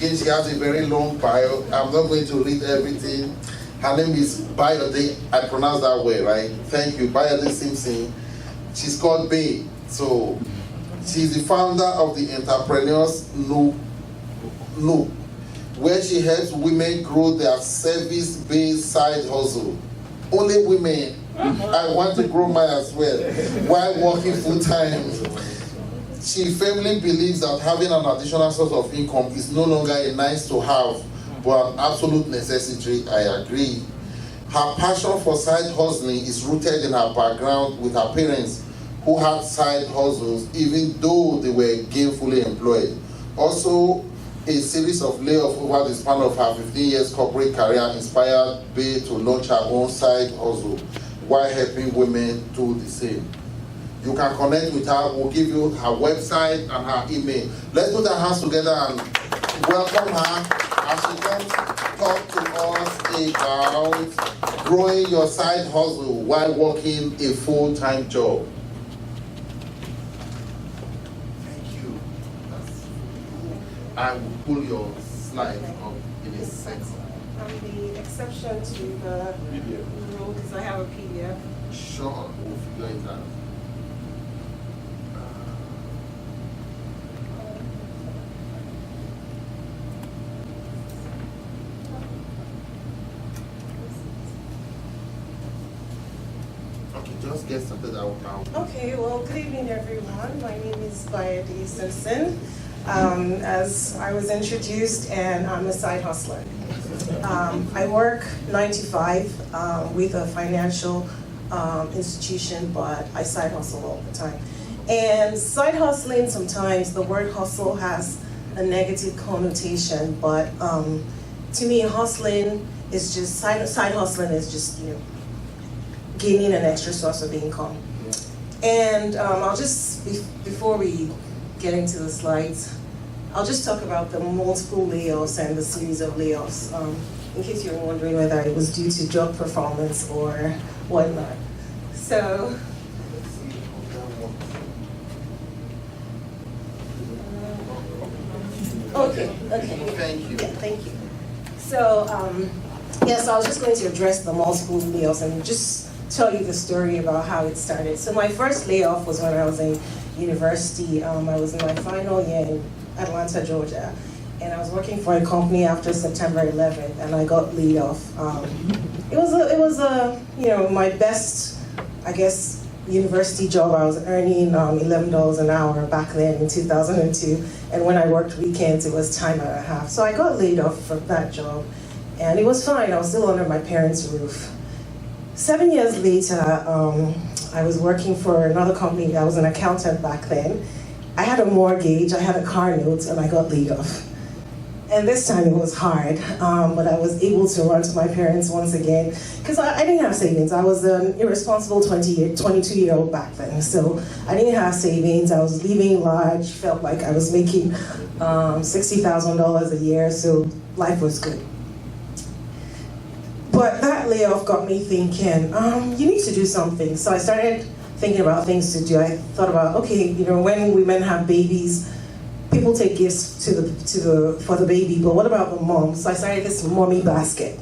Again, she has a very long bio. I'm not going to read everything. Her name is Bayode. I pronounced that way, right? Thank you, Bayode Simpson. She's called Bay. So she's the founder of the Entrepreneurs No, where she helps women grow their service-based side hustle. Only women. I want to grow mine as well while working full-time. She firmly believes that having an additional source of income is no longer a nice to have, but an absolute necessity. I agree. Her passion for side hustling is rooted in her background with her parents who had side hustles even though they were gainfully employed. Also, a series of layoffs over the span of her 15 years corporate career inspired Bay to launch her own side hustle while helping women do the same. You can connect with her. We'll give you her website and her email. Let's put our hands together and welcome her as she comes to talk to us about growing your side hustle while working a full-time job. Thank you. I will pull your slide up in a second. I'm the exception to the rule because I have a PDF. Sure, we'll figure it out. Okay, just get started out now. Okay, well, good evening, everyone. My name is Bayode Simpson. As I was introduced, and I'm a side hustler. I work 9 to 5 with a financial institution, but I side hustle all the time. And side hustling, sometimes the word hustle has a negative connotation, but to me, hustling is just, side hustling is just, gaining an extra source of income. And I'll just, before we get into the slides, I'll just talk about the multiple layoffs and the series of layoffs, in case you're wondering whether it was due to job performance or whatnot. So, okay. Thank you. Yeah, thank you. So, yes, I was just going to address the multiple layoffs and just tell you the story about how it started. So my first layoff was when I was in university. I was in my final year in Atlanta, Georgia, and I was working for a company after September 11th, and I got laid off. It was my best, I guess, university job. I was earning $11 an hour back then in 2002, and when I worked weekends, it was time and a half. So I got laid off from that job, and it was fine. I was still under my parents' roof. 7 years later, I was working for another company. I was an accountant back then. I had a mortgage, I had a car note, and I got laid off. And this time it was hard, but I was able to run to my parents once again, because I didn't have savings. I was an irresponsible 22-year-old back then, so I didn't have savings. I was living large, felt like I was making $60,000 a year, so life was good. But that layoff got me thinking, you need to do something. So I started thinking about things to do. I thought about, okay, when women have babies, people take gifts for the baby, but what about the mom? So I started this mommy basket.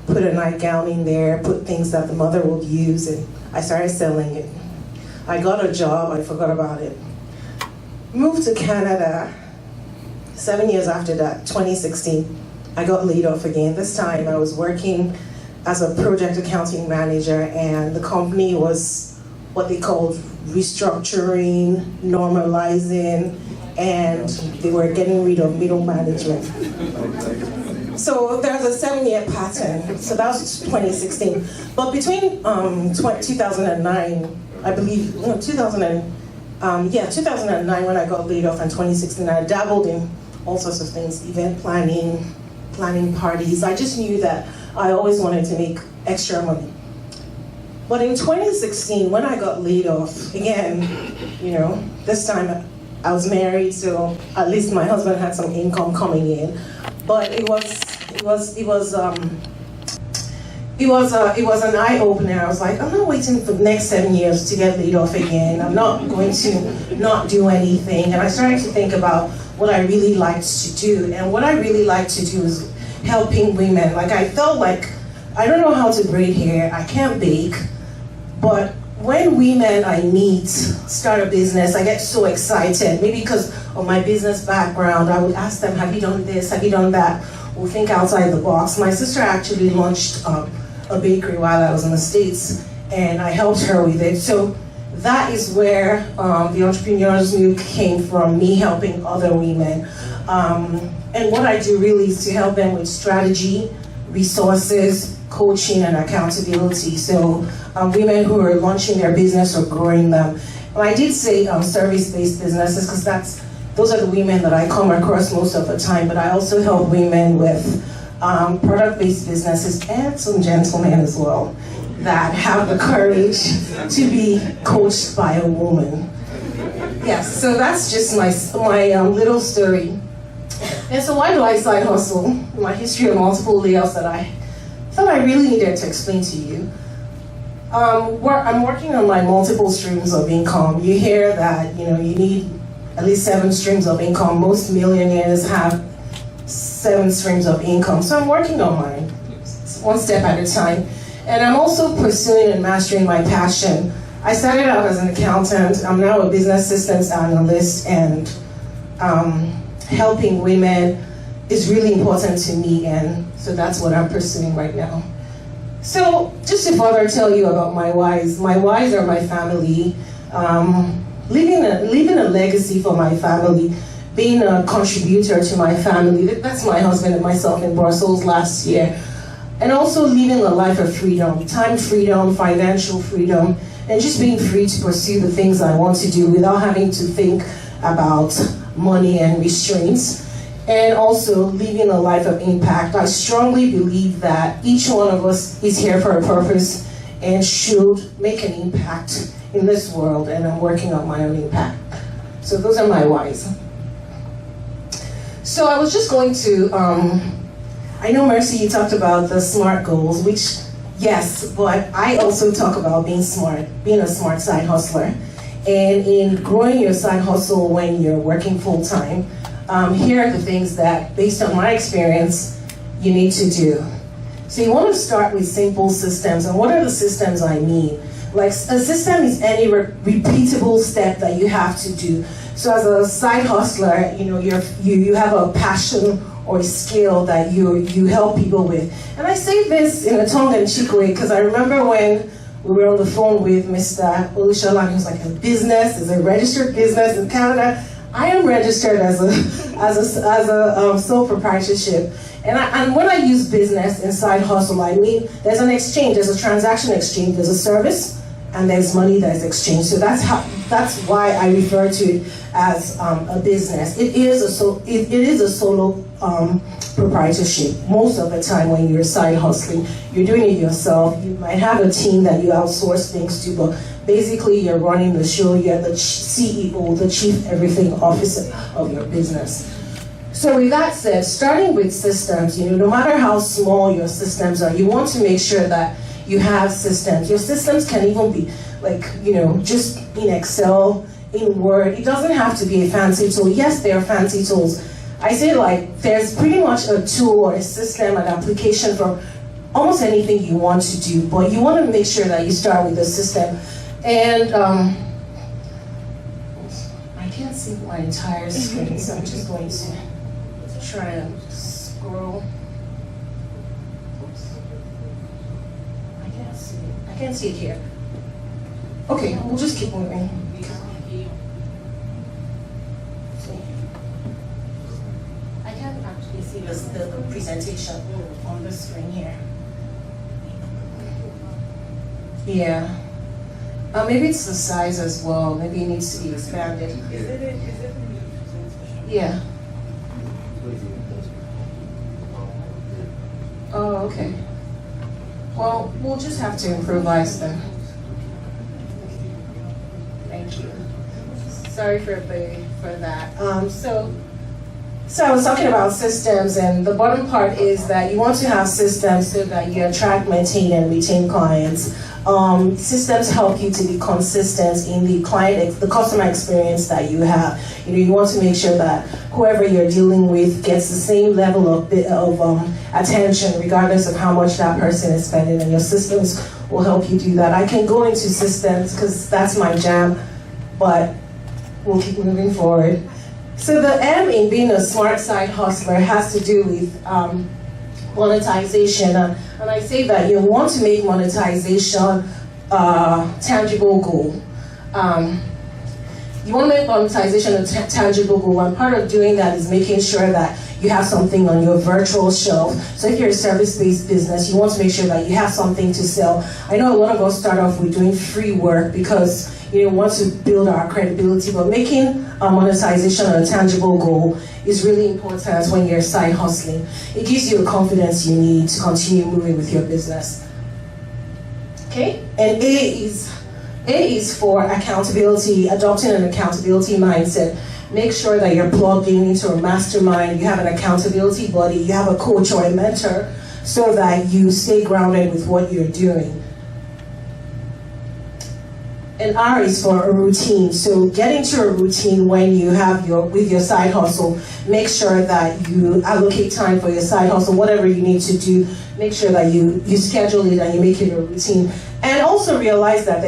Put a nightgown in there, put things that the mother would use, and I started selling it. I got a job, I forgot about it. Moved to Canada. 7 years after that, 2016. I got laid off again. This time I was working as a project accounting manager, and the company was what they called restructuring, normalizing, and they were getting rid of middle management. So there's a 7-year pattern. So that was 2016. But between 2009, I believe, 2009 when I got laid off, and 2016, I dabbled in all sorts of things, event planning parties. I just knew that I always wanted to make extra money. But in 2016, when I got laid off, again, this time I was married, so at least my husband had some income coming in. But it was it was an eye opener. I was like, I'm not waiting for the next 7 years to get laid off again. I'm not going to not do anything. And I started to think about what I really liked to do. And what I really liked to do is helping women. Like, I felt like, I don't know how to braid hair, I can't bake, but when women I meet start a business, I get so excited. Maybe because of my business background, I would ask them, have you done this, have you done that? We'll think outside the box. My sister actually launched a bakery while I was in the States, and I helped her with it. So that is where the Entrepreneur's Milk came from, me helping other women. And what I do really is to help them with strategy, resources, coaching, and accountability. So women who are launching their business or growing them. And I did say service-based businesses because those are the women that I come across most of the time, but I also help women with product-based businesses and some gentlemen as well that have the courage to be coached by a woman. Yes, so that's just my little story. And so why do I side hustle? My history of multiple layoffs that I thought I really needed to explain to you. I'm working on my multiple streams of income. You hear that you need at least 7 streams of income. Most millionaires have 7 streams of income. So I'm working on mine, one step at a time. And I'm also pursuing and mastering my passion. I started out as an accountant. I'm now a business systems analyst, and helping women is really important to me, and so that's what I'm pursuing right now. So just to further tell you about my whys are my family, leaving a legacy for my family, being a contributor to my family. That's my husband and myself in Brussels last year. And also living a life of freedom, time freedom, financial freedom, and just being free to pursue the things I want to do without having to think about money and restraints. And also living a life of impact. I strongly believe that each one of us is here for a purpose and should make an impact in this world, and I'm working on my own impact. So those are my whys. So I was just going to, I know Mercy, you talked about the SMART goals, which, yes, but I also talk about being smart, being a smart side hustler. And in growing your side hustle when you're working full-time, here are the things that, based on my experience, you need to do. So you want to start with simple systems. And what are the systems I mean? Like, a system is any repeatable step that you have to do. So as a side hustler, you have a passion or a skill that you help people with. And I say this in a tongue-in-cheek way because I remember when we were on the phone with Mr. Olushola, and he was like, a business is a registered business in Canada. I am registered as a sole proprietorship. And when I use business and side hustle, I mean there's an exchange, there's a transaction exchange, there's a service, and there's money that is exchanged. So that's why I refer to it as a business. It is a solo proprietorship. Most of the time when you're side hustling, you're doing it yourself. You might have a team that you outsource things to, but basically you're running the show. You're the CEO, the chief everything officer of your business. So with that said, starting with systems, no matter how small your systems are, you want to make sure that you have systems. Your systems can even be like, just in Excel, in Word. It doesn't have to be a fancy tool. Yes, there are fancy tools. I say like, there's pretty much a tool or a system, an application for almost anything you want to do, but you want to make sure that you start with the system. And I can't see my entire screen, so I'm just going to try and scroll. I can't see it here. Okay, we'll just keep moving. I can't actually see the presentation on the screen here. Yeah. Maybe it's the size as well. Maybe it needs to be expanded. Is it in the presentation? Yeah. Oh, okay. Well, we'll just have to improvise then. Thank you. Sorry for that. So So I was talking about systems, and the bottom part is that you want to have systems so that you attract, maintain, and retain clients. Systems help you to be consistent in the customer experience that you have. You want to make sure that whoever you're dealing with gets the same level of attention, regardless of how much that person is spending, and your systems will help you do that. I can go into systems because that's my jam, but we'll keep moving forward. So the M in being a smart side hustler has to do with monetization. And I say that you want to make monetization a tangible goal. You want to make monetization a tangible goal, and part of doing that is making sure that you have something on your virtual shelf. So if you're a service-based business, you want to make sure that you have something to sell. I know a lot of us start off with doing free work because want to build our credibility, but making monetization a tangible goal is really important when you're side hustling. It gives you the confidence you need to continue moving with your business. Okay, and A is for accountability, adopting an accountability mindset. Make sure that you're plugged into a mastermind, you have an accountability buddy, you have a coach or a mentor, so that you stay grounded with what you're doing. And R is for a routine. So get into a routine when you have with your side hustle. Make sure that you allocate time for your side hustle, whatever you need to do. Make sure that you schedule it and you make it a routine. And also realize that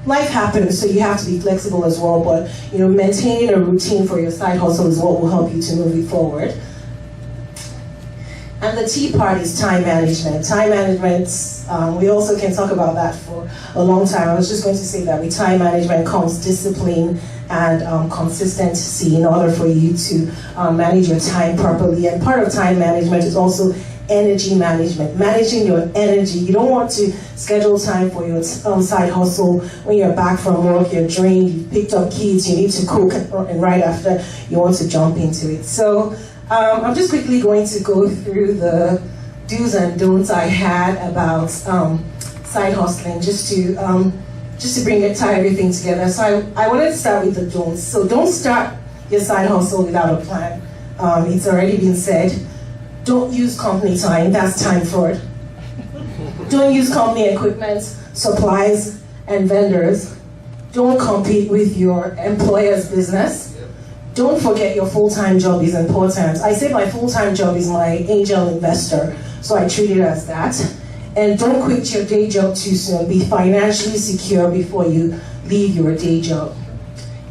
life happens, so you have to be flexible as well. But maintaining a routine for your side hustle is what will help you to move it forward. And the T part is time management. Time management, we also can talk about that for a long time. I was just going to say that with time management comes discipline and consistency in order for you to manage your time properly. And part of time management is also energy management, managing your energy. You don't want to schedule time for your side hustle when you're back from work, you're drained, you've picked up kids, you need to cook, and right after you want to jump into it. So I'm just quickly going to go through the do's and don'ts I had about side hustling, just to tie everything together. So I wanted to start with the don'ts. So don't start your side hustle without a plan. It's already been said. Don't use company time, that's time fraud. Don't use company equipment, supplies, and vendors. Don't compete with your employer's business. Don't forget your full-time job is important. I say my full-time job is my angel investor, so I treat it as that. And don't quit your day job too soon. Be financially secure before you leave your day job.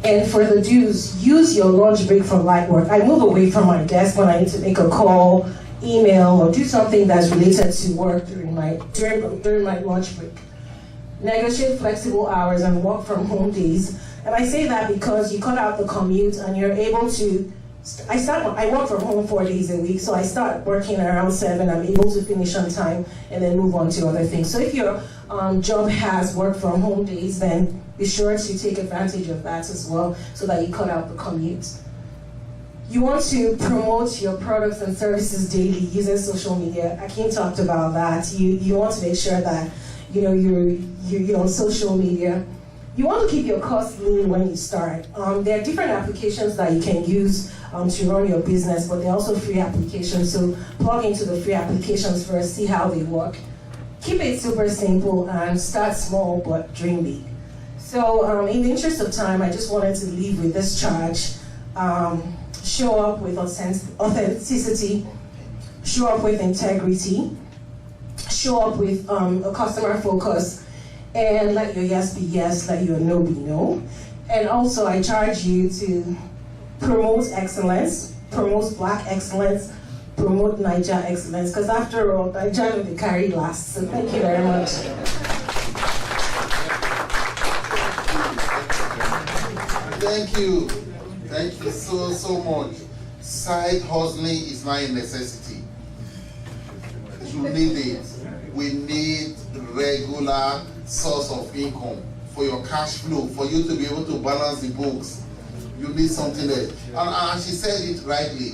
And for the do's, use your lunch break for light work. I move away from my desk when I need to make a call, email, or do something that's related to work during my lunch break. Negotiate flexible hours and work from home days. And I say that because you cut out the commute and you're able to, I work from home 4 days a week, so I start working around 7, I'm able to finish on time and then move on to other things. So if your job has work from home days, then be sure to take advantage of that as well so that you cut out the commute. You want to promote your products and services daily using social media. Akin talked about that. You want to make sure that you're on social media. You want to keep your costs lean when you start. There are different applications that you can use to run your business, but they're also free applications. So plug into the free applications first, see how they work. Keep it super simple and start small, but dream big. So in the interest of time, I just wanted to leave with this charge. Show up with authenticity, show up with integrity, show up with a customer focus, and let your yes be yes, let your no be no. And also I charge you to promote excellence, promote Black excellence, promote Niger excellence, because after all, Niger will be carried last. So thank you very much. Thank you. Thank you so much. Side hustling is not a necessity. You need it. We need regular source of income for your cash flow, for you to be able to balance the books. You need something else. And she said it rightly.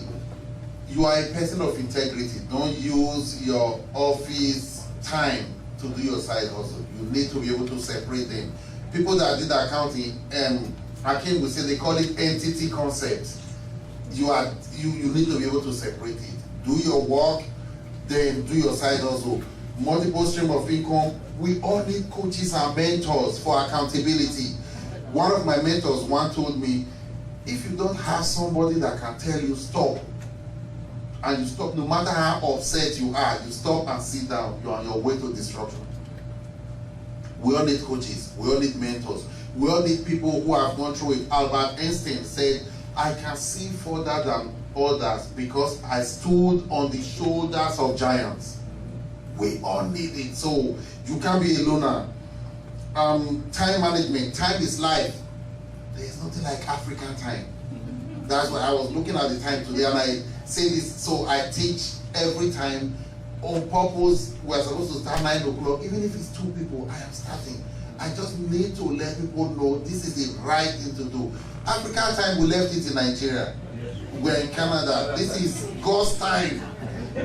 You are a person of integrity. Don't use your office time to do your side hustle. You need to be able to separate them. People that did accounting, Akin would say they call it entity concept. you need to be able to separate it. Do your work, then do your side hustle. Multiple stream of income. We all need coaches and mentors for accountability. One of my mentors once told me, if you don't have somebody that can tell you stop, and you stop, no matter how upset you are, you stop and sit down, you're on your way to destruction. We all need coaches, we all need mentors, we all need people who have gone through it. Albert Einstein said, I can see further than others because I stood on the shoulders of giants. We all need it. So you can't be a loner. Time management. Time is life. There is nothing like African time. That's why I was looking at the time today and I say this. So I teach every time on purpose. We're supposed to start 9 o'clock. Even if it's 2 people, I am starting. I just need to let people know this is the right thing to do. African time, we left it in Nigeria. We're in Canada. This is God's time.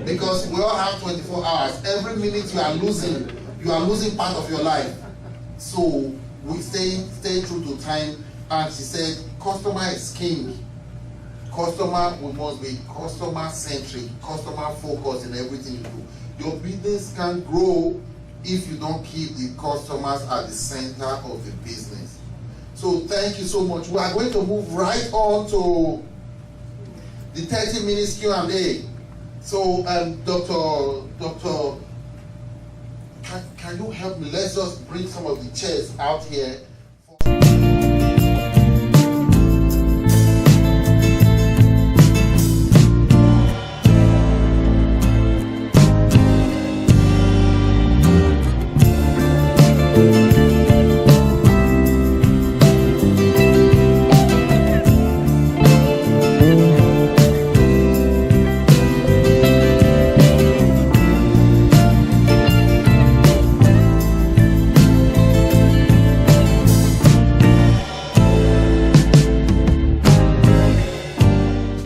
Because we all have 24 hours. Every minute you are losing part of your life. So we stay true to time. And she said, customer is king. Customer, we must be customer centric, customer focused in everything you do. Your business can grow if you don't keep the customers at the center of the business. So thank you so much. We are going to move right on to the 30 minutes Q&A. So, Doctor, can you help me? Let's just bring some of the chairs out here